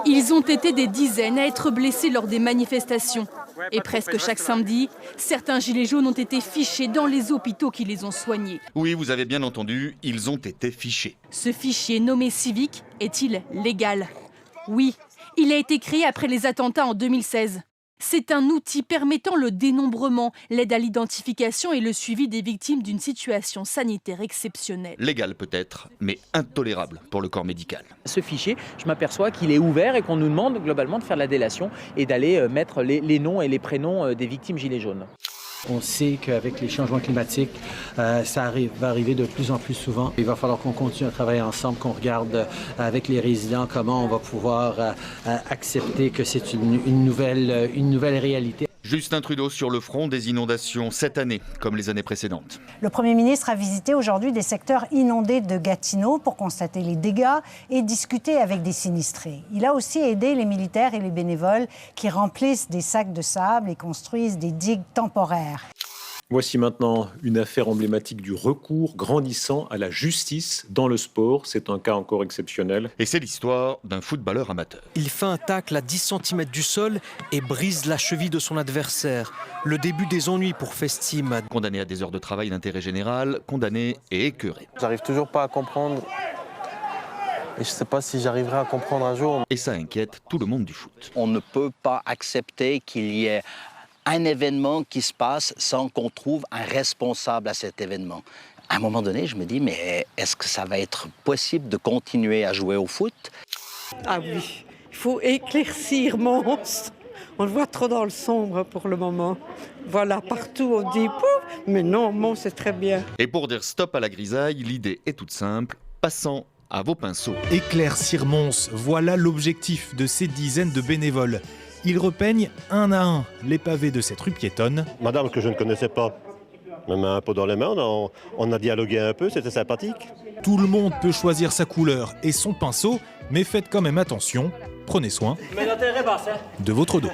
Ils ont été des dizaines à être blessés lors des manifestations. Et presque chaque samedi, certains gilets jaunes ont été fichés dans les hôpitaux qui les ont soignés. Oui, vous avez bien entendu, ils ont été fichés. Ce fichier nommé Civic est-il légal? Oui, il a été créé après les attentats en 2016. C'est un outil permettant le dénombrement, l'aide à l'identification et le suivi des victimes d'une situation sanitaire exceptionnelle. Légal peut-être, mais intolérable pour le corps médical. Ce fichier, je m'aperçois qu'il est ouvert et qu'on nous demande globalement de faire la délation et d'aller mettre les noms et les prénoms des victimes gilets jaunes. On sait qu'avec les changements climatiques, ça va arriver de plus en plus souvent. Il va falloir qu'on continue à travailler ensemble, qu'on regarde avec les résidents comment on va pouvoir accepter que c'est une nouvelle réalité. Justin Trudeau sur le front des inondations cette année, comme les années précédentes. Le Premier ministre a visité aujourd'hui des secteurs inondés de Gatineau pour constater les dégâts et discuter avec des sinistrés. Il a aussi aidé les militaires et les bénévoles qui remplissent des sacs de sable et construisent des digues temporaires. Voici maintenant une affaire emblématique du recours grandissant à la justice dans le sport. C'est un cas encore exceptionnel. Et c'est l'histoire d'un footballeur amateur. Il fait un tacle à 10 cm du sol et brise la cheville de son adversaire. Le début des ennuis pour Festim. Condamné à des heures de travail d'intérêt général, condamné et écœuré. J'arrive toujours pas à comprendre. Et je sais pas si j'arriverai à comprendre un jour. Et ça inquiète tout le monde du foot. On ne peut pas accepter qu'il y ait un événement qui se passe sans qu'on trouve un responsable à cet événement. À un moment donné, je me dis, mais est-ce que ça va être possible de continuer à jouer au foot? Ah oui, il faut éclaircir Mons. On le voit trop dans le sombre pour le moment. Voilà, partout on dit, pouf, mais non, Mons c'est très bien. Et pour dire stop à la grisaille, l'idée est toute simple, passant à vos pinceaux. Éclaircir Mons, voilà l'objectif de ces dizaines de bénévoles. Ils repeignent un à un les pavés de cette rue piétonne. Madame que je ne connaissais pas, me met un pot dans les mains, on a dialogué un peu, c'était sympathique. Tout le monde peut choisir sa couleur et son pinceau, mais faites quand même attention, prenez soin de votre dos.